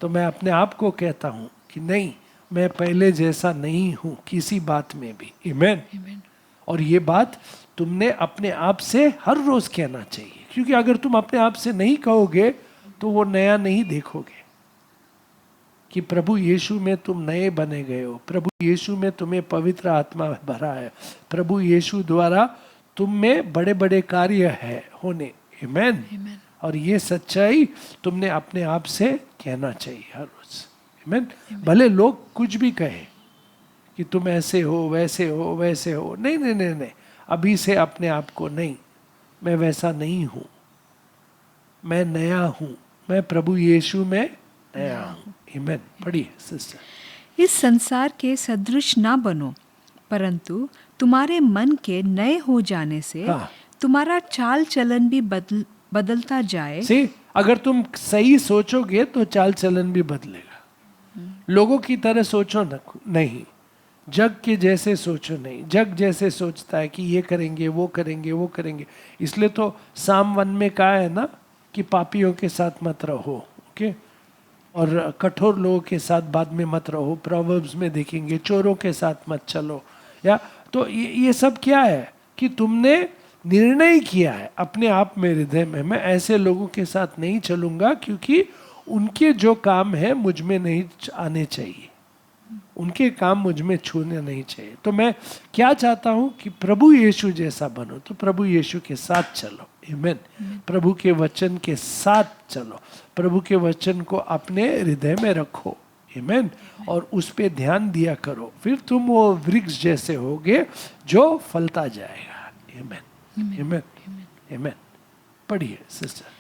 तो मैं अपने आप को कहता हूं कि नहीं, मैं पहले जैसा नहीं हूं किसी बात में भी। आमीन। और ये बात तुमने अपने आप से हर रोज कहना चाहिए, क्योंकि अगर तुम अपने आप से नहीं कहोगे तो वो नया नहीं देखोगे कि प्रभु यीशु में तुम नए बने गए हो, प्रभु यीशु में तुम्हें पवित्र आत्मा भरा है, प्रभु यीशु द्वारा तुम में बड़े बड़े कार्य है होने। आमीन। और ये सच्चाई तुमने अपने आप से कहना चाहिए हर रोज। आमीन। भले लोग कुछ भी कहें कि तुम ऐसे हो, वैसे हो, वैसे हो, नहीं नहीं नहीं नहीं, अभी से अपने आप को नहीं, मैं वैसा नहीं हूं, मैं नया हूं, मैं प्रभु यीशु में नया हूं। आमीन। पढ़िए सिस्टर। इस संसार के सदृश ना बनो, परंतु तुम्हारे मन के नए हो जाने से हाँ। तुम्हारा चाल चलन भी बदलता जाए। अगर तुम सही सोचोगे तो चाल चलन भी बदलेगा। लोगों की तरह सोचो नहीं, जग के जैसे सोचो नहीं। जग जैसे सोचता है कि ये करेंगे, वो करेंगे, वो करेंगे। इसलिए तो साम 1 में कहा है ना कि पापियों के साथ मत रहो। ओके, और कठोर लोगों के साथ बाद में मत रहो, प्रोवर्ब्स में देखेंगे, चोरों के साथ मत चलो। या तो ये सब क्या है कि तुमने निर्णय किया है अपने आप में, हृदय में, मैं ऐसे लोगों के साथ नहीं चलूंगा क्योंकि उनके जो काम है मुझ में नहीं आने चाहिए, उनके काम मुझ में छूने नहीं चाहिए। तो मैं क्या चाहता हूं कि प्रभु यीशु जैसा बनो, तो प्रभु यीशु के साथ चलो। आमीन। प्रभु के वचन के साथ चलो, प्रभु के वचन को अपने हृदय में रखो। आमीन। और उस पे ध्यान दिया करो, फिर तुम वो वृक्ष जैसे होगे जो फलता जाएगा। आमीन। आमीन। आमीन। पढ़िए सिस्टर।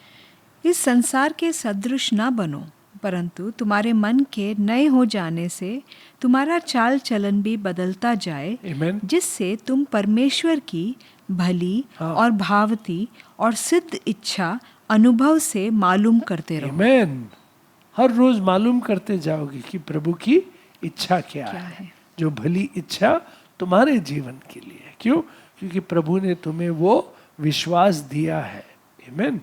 इस संसार के सदृश न बनो, परंतु तुम्हारे मन के नए हो जाने से तुम्हारा चाल चलन भी बदलता जाए, Amen. जिससे तुम परमेश्वर की भली और भावती और सिद्ध इच्छा अनुभव से मालूम करते रहो। Amen. हर रोज मालूम करते जाओगे कि प्रभु की इच्छा क्या है, जो भली इच्छा तुम्हारे जीवन के लिए है। क्यों? क्योंकि प्रभु ने तुम्हें वो विश्वास दिया है। Amen.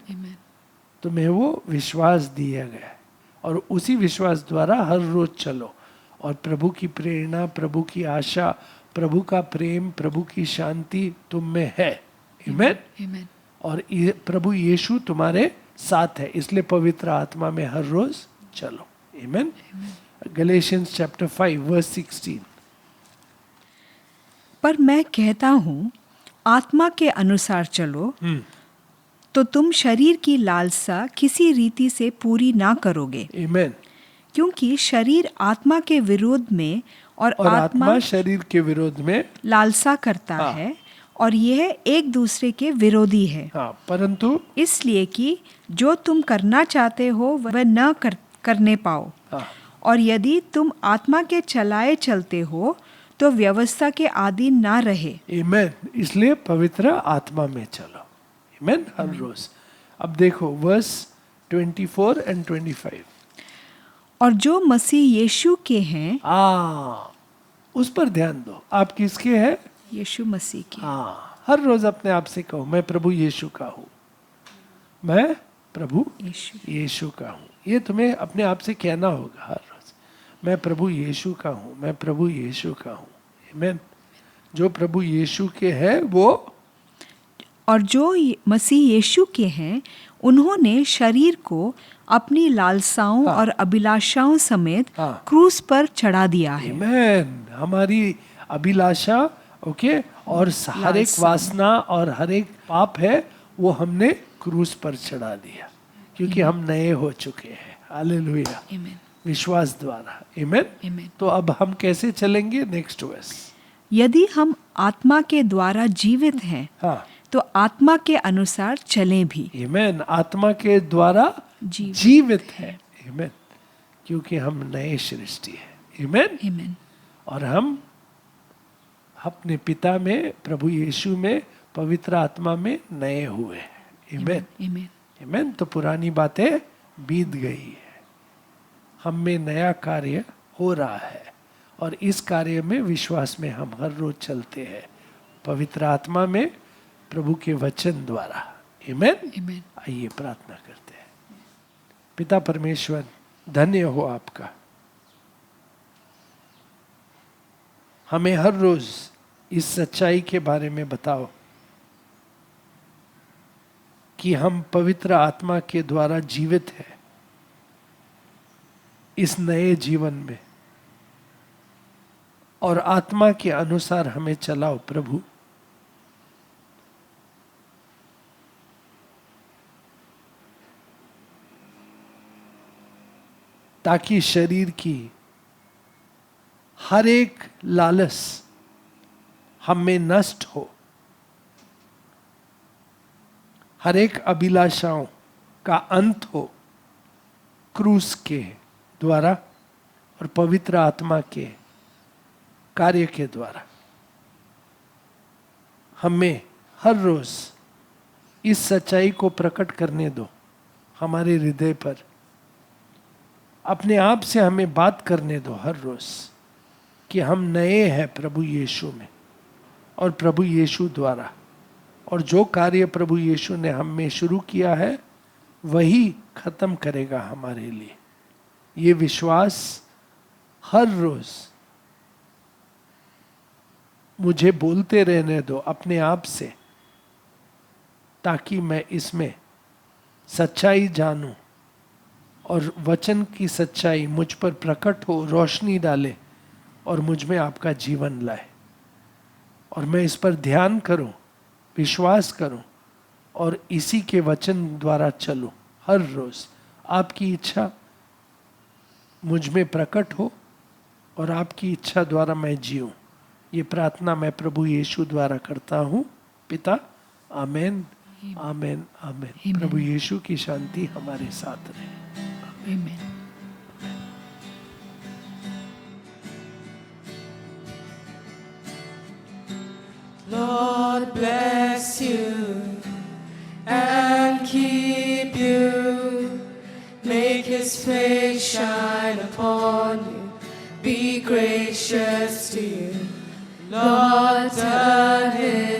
तुम्हें वो विश्वास दिया गया है और उसी विश्वास द्वारा हर रोज चलो, और प्रभु की प्रेरणा, प्रभु की आशा, प्रभु का प्रेम, प्रभु की शांति तुम में है। आमीन। और प्रभु यीशु तुम्हारे साथ है, इसलिए पवित्र आत्मा में हर रोज चलो। आमीन। Galatians chapter 5 verse 16। पर मैं कहता हूँ, आत्मा के अनुसार चलो, तो तुम शरीर की लालसा किसी रीति से पूरी ना करोगे। आमीन। क्योंकि शरीर आत्मा के विरोध में और आत्मा शरीर के विरोध में लालसा करता है, और यह एक दूसरे के विरोधी है। परंतु इसलिए कि जो तुम करना चाहते हो वह न करने पाओ। और यदि तुम आत्मा के चलाए चलते हो तो व्यवस्था के अधीन ना रहे। आमीन। इसलिए पवित्र आत्मा में चलो। आमीन। हर रोज। अब देखो वर्स 24 and 25। और जो मसीह यीशु के हैं, उस पर ध्यान दो। आप किसके हैं? यीशु मसीह के। हर रोज अपने आप से कहो, मैं प्रभु यीशु का हूँ, मैं प्रभु यीशु का हूँ। ये तुम्हें अपने आप से कहना होगा हर रोज, मैं प्रभु यीशु का हूँ, मैं प्रभु यीशु का हूँ। आमीन। जो प्रभु यीशु के हैं वो, और जो मसीह यीशु के हैं, उन्होंने शरीर को अपनी लालसाओं और अभिलाषाओं समेत क्रूस पर चढ़ा दिया है। आमीन। हमारी अभिलाषा, ओके, और हर एक वासना और हर एक पाप है वो हमने क्रूस पर चढ़ा दिया, क्योंकि हम नए हो चुके हैं। हालेलुया। विश्वास द्वारा। आमीन। तो अब हम कैसे चलेंगे? Next verse. यदि हम आत्मा के द्वारा जीवित हैं, तो आत्मा के अनुसार चलें भी। आमीन। आत्मा के द्वारा जीवित है। आमीन। क्योंकि हम नए सृष्टि है। आमीन। और हम अपने पिता में, प्रभु यीशु में, पवित्र आत्मा में नए हुए हैं। आमीन। आमीन। तो पुरानी बातें बीत गई है, हम में नया कार्य हो रहा है, और इस कार्य में विश्वास में हम हर रोज चलते हैं, पवित्र आत्मा में, प्रभु के वचन द्वारा। आमीन। आइए प्रार्थना करते हैं। पिता परमेश्वर, धन्य हो आपका, हमें हर रोज इस सच्चाई के बारे में बताओ कि हम पवित्र आत्मा के द्वारा जीवित हैं इस नए जीवन में, और आत्मा के अनुसार हमें चलाओ प्रभु। ताकि शरीर की हर एक लालच हम में नष्ट हो, हर एक अभिलाषाओं का अंत हो क्रूस के द्वारा और पवित्र आत्मा के कार्य के द्वारा। हमें हर रोज इस सच्चाई को प्रकट करने दो हमारे हृदय पर, अपने आप से हमें बात करने दो हर रोज कि हम नए हैं प्रभु यीशु में और प्रभु यीशु द्वारा, और जो कार्य प्रभु यीशु ने हम में शुरू किया है वही खत्म करेगा हमारे लिए। ये विश्वास हर रोज मुझे बोलते रहने दो अपने आप से, ताकि मैं इसमें सच्चाई जानूं और वचन की सच्चाई मुझ पर प्रकट हो, रोशनी डाले और मुझ में आपका जीवन लाए, और मैं इस पर ध्यान करूं, विश्वास करूं और इसी के वचन द्वारा चलूं। हर रोज आपकी इच्छा मुझ में प्रकट हो और आपकी इच्छा द्वारा मैं जीऊं। ये प्रार्थना मैं प्रभु यीशु द्वारा करता हूँ पिता। आमेन, आमेन, आमेन। प्रभु यीशु की शांति हमारे साथ रहे। Amen. Lord bless you and keep you. Make his face shine upon you. Be gracious to you. Lord turn his